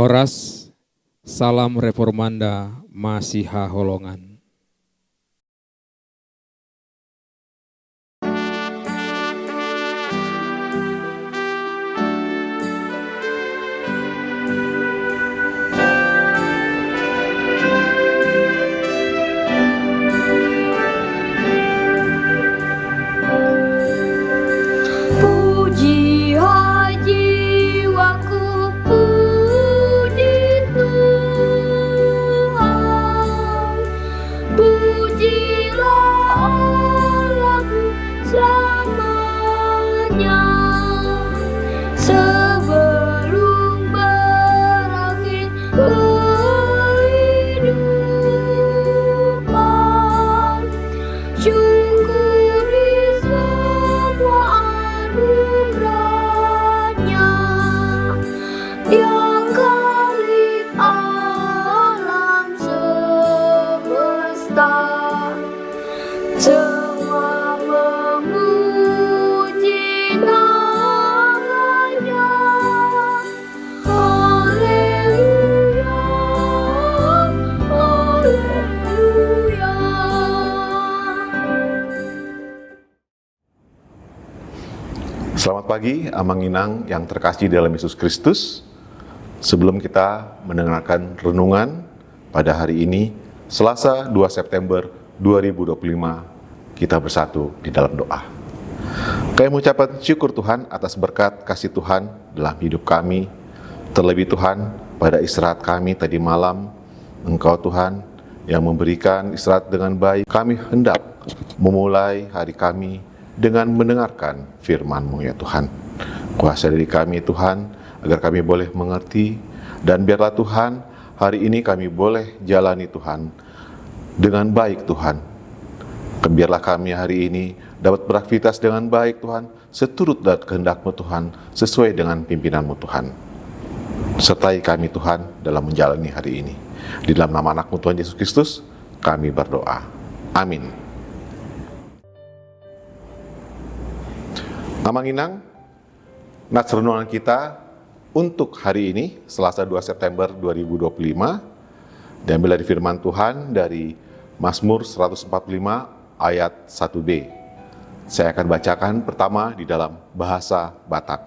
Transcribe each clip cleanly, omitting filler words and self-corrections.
Horas, salam reformanda Masiha Holongan. Selamat pagi, Amanginang yang terkasih dalam Yesus Kristus. Sebelum kita mendengarkan renungan pada hari ini, Selasa 2 September 2025, kita bersatu di dalam doa. Kami mengucapkan syukur Tuhan atas berkat kasih Tuhan dalam hidup kami. Terlebih Tuhan, pada istirahat kami tadi malam, Engkau Tuhan yang memberikan istirahat dengan baik. Kami hendak memulai hari kami dengan mendengarkan firman-Mu ya Tuhan. Kuasa diri kami Tuhan, agar kami boleh mengerti, dan biarlah Tuhan, hari ini kami boleh jalani Tuhan, dengan baik Tuhan. Biarlah kami hari ini dapat beraktivitas dengan baik Tuhan, seturut dan kehendak-Mu Tuhan, sesuai dengan pimpinan-Mu Tuhan. Sertai kami Tuhan dalam menjalani hari ini. Di dalam nama anak-Mu Tuhan Yesus Kristus, kami berdoa. Amin. Amanginang, nats renungan kita untuk hari ini, Selasa 2 September 2025, diambil dari firman Tuhan dari Mazmur 145 ayat 1b. Saya akan bacakan pertama di dalam bahasa Batak.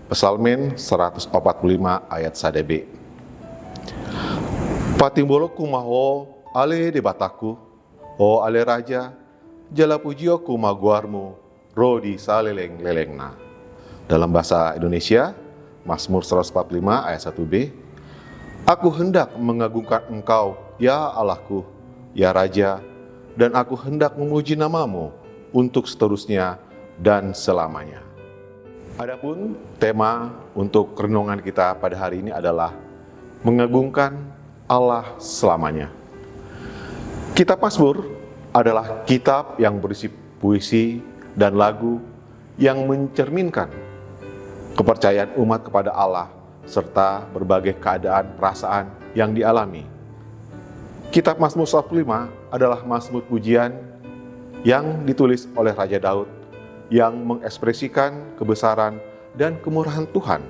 Psalmen 145 ayat 1b. Patimbolo kumaho ale de Bataku, o ale raja, jala pujio kumaguarmu, Rodi saleleng-lelengna. Dalam bahasa Indonesia, Mazmur 145 ayat 1b. Aku hendak mengagungkan Engkau, ya Allahku, ya Raja, dan aku hendak memuji nama-Mu untuk seterusnya dan selamanya. Adapun tema untuk renungan kita pada hari ini adalah mengagungkan Allah selamanya. Kitab Mazmur adalah kitab yang berisi puisi dan lagu yang mencerminkan kepercayaan umat kepada Allah serta berbagai keadaan perasaan yang dialami. Kitab Mazmur 145 adalah mazmur pujian yang ditulis oleh Raja Daud yang mengekspresikan kebesaran dan kemurahan Tuhan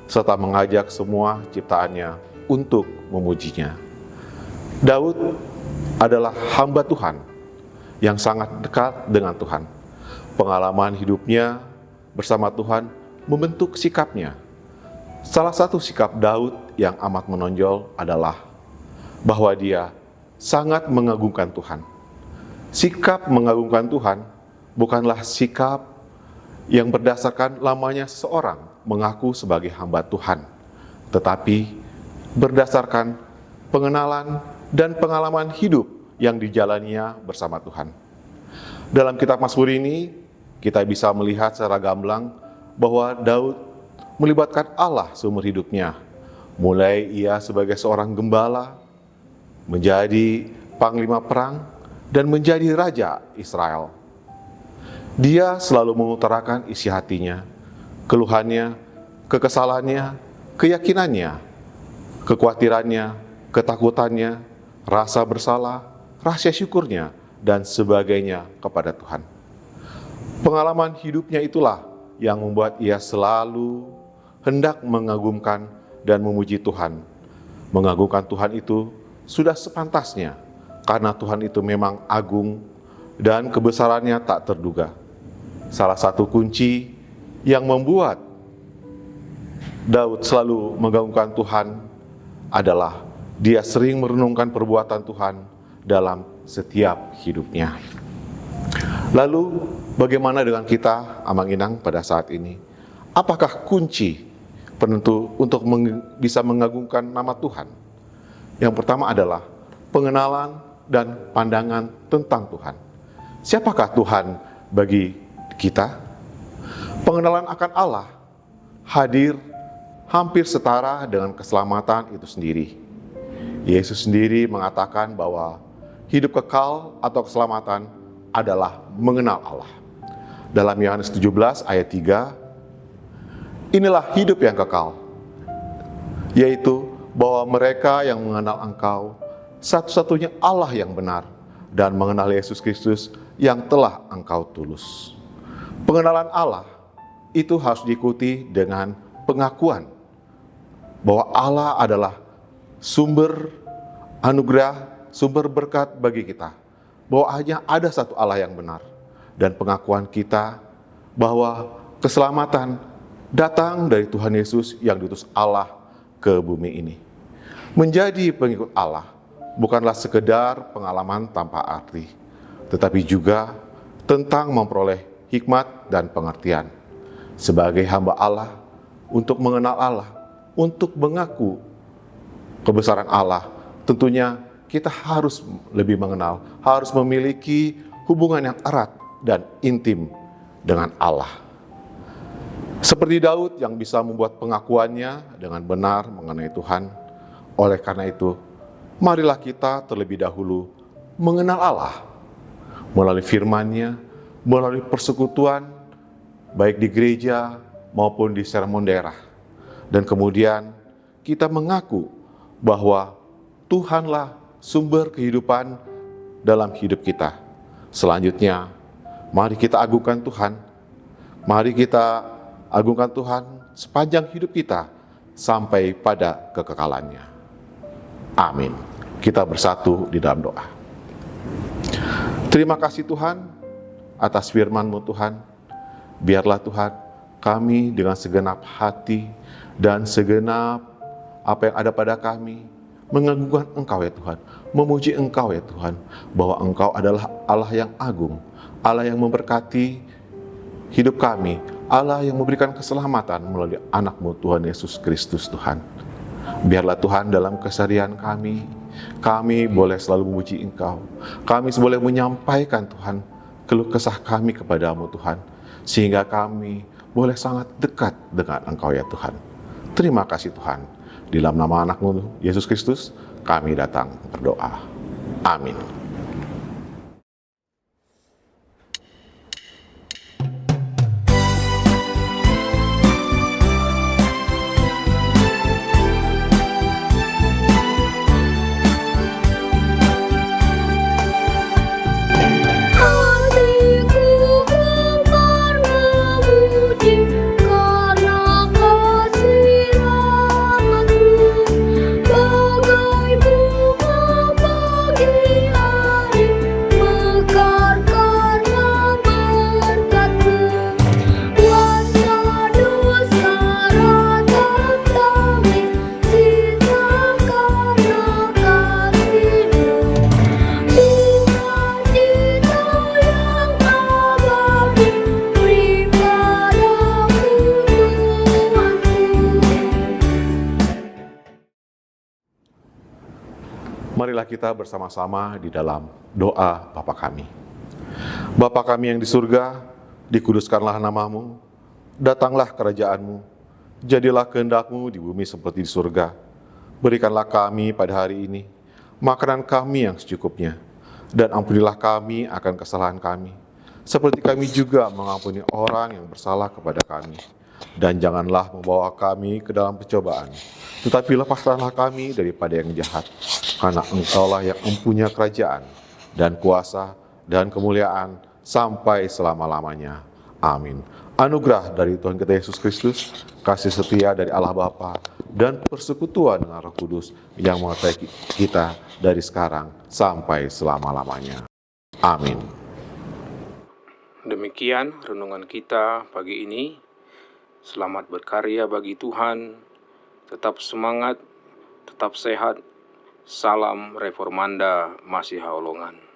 serta mengajak semua ciptaannya untuk memujinya. Daud adalah hamba Tuhan yang sangat dekat dengan Tuhan. Pengalaman hidupnya bersama Tuhan membentuk sikapnya. Salah satu sikap Daud yang amat menonjol adalah bahwa dia sangat mengagungkan Tuhan. Sikap mengagungkan Tuhan bukanlah sikap yang berdasarkan lamanya seseorang mengaku sebagai hamba Tuhan, tetapi berdasarkan pengenalan dan pengalaman hidup yang dijalaninya bersama Tuhan. Dalam kitab Mazmur ini, kita bisa melihat secara gamblang bahwa Daud melibatkan Allah seumur hidupnya. Mulai ia sebagai seorang gembala, menjadi panglima perang, dan menjadi raja Israel. Dia selalu mengutarakan isi hatinya, keluhannya, kekesalannya, keyakinannya, kekhawatirannya, ketakutannya, rasa bersalah, rasa syukurnya, dan sebagainya kepada Tuhan. Pengalaman hidupnya itulah yang membuat ia selalu hendak mengagumkan dan memuji Tuhan. Mengagungkan Tuhan itu sudah sepantasnya, karena Tuhan itu memang agung dan kebesarannya tak terduga. Salah satu kunci yang membuat Daud selalu mengagungkan Tuhan adalah dia sering merenungkan perbuatan Tuhan dalam setiap hidupnya. Lalu bagaimana dengan kita, Amang Inang, pada saat ini? Apakah kunci penentu untuk bisa mengagungkan nama Tuhan? Yang pertama adalah pengenalan dan pandangan tentang Tuhan. Siapakah Tuhan bagi kita? Pengenalan akan Allah hadir hampir setara dengan keselamatan itu sendiri. Yesus sendiri mengatakan bahwa hidup kekal atau keselamatan adalah mengenal Allah. Dalam Yohanes 17 ayat 3, inilah hidup yang kekal, yaitu bahwa mereka yang mengenal Engkau, satu-satunya Allah yang benar, dan mengenal Yesus Kristus yang telah Engkau tulus. Pengenalan Allah itu harus diikuti dengan pengakuan bahwa Allah adalah sumber anugerah, sumber berkat bagi kita, bahwa hanya ada satu Allah yang benar, dan pengakuan kita bahwa keselamatan datang dari Tuhan Yesus yang diutus Allah ke bumi ini. Menjadi pengikut Allah bukanlah sekedar pengalaman tanpa arti, tetapi juga tentang memperoleh hikmat dan pengertian. Sebagai hamba Allah, untuk mengenal Allah, untuk mengaku kebesaran Allah, tentunya kita harus lebih mengenal, harus memiliki hubungan yang erat dan intim dengan Allah. Seperti Daud yang bisa membuat pengakuannya dengan benar mengenai Tuhan. Oleh karena itu, marilah kita terlebih dahulu mengenal Allah melalui firman-Nya, melalui persekutuan, baik di gereja maupun di sermon daerah. Dan kemudian kita mengaku bahwa Tuhanlah sumber kehidupan dalam hidup kita. Selanjutnya, mari kita agungkan Tuhan. Mari kita agungkan Tuhan sepanjang hidup kita sampai pada kekekalannya. Amin. Kita bersatu di dalam doa. Terima kasih Tuhan atas firman-Mu Tuhan. Biarlah Tuhan kami dengan segenap hati dan segenap apa yang ada pada kami mengagungkan Engkau ya Tuhan, memuji Engkau ya Tuhan, bahwa Engkau adalah Allah yang agung, Allah yang memberkati hidup kami, Allah yang memberikan keselamatan melalui anak-Mu Tuhan Yesus Kristus Tuhan. Biarlah Tuhan dalam keseharian kami boleh selalu memuji Engkau, kami boleh menyampaikan Tuhan keluh kesah kami kepadamu Tuhan, sehingga kami boleh sangat dekat dengan Engkau ya Tuhan. Terima kasih Tuhan. Di dalam nama anak-Mu Yesus Kristus, kami datang berdoa. Amin. Marilah kita bersama-sama di dalam doa Bapa kami. Bapa kami yang di surga, dikuduskanlah nama-Mu, datanglah kerajaan-Mu, jadilah kehendak-Mu di bumi seperti di surga. Berikanlah kami pada hari ini makanan kami yang secukupnya, dan ampunilah kami akan kesalahan kami, seperti kami juga mengampuni orang yang bersalah kepada kami. Dan janganlah membawa kami ke dalam pencobaan, tetapi lepaskanlah kami daripada yang jahat, karena Engkaulah yang mempunyai kerajaan, dan kuasa, dan kemuliaan, sampai selama-lamanya. Amin. anugerah dari Tuhan kita Yesus Kristus, kasih setia dari Allah Bapa, dan persekutuan dengan Roh Kudus yang mengerti kita dari sekarang sampai selama-lamanya. Amin. Demikian renungan kita pagi ini. Selamat berkarya bagi Tuhan. Tetap semangat, tetap sehat. Salam Reformanda Masiha Holongan.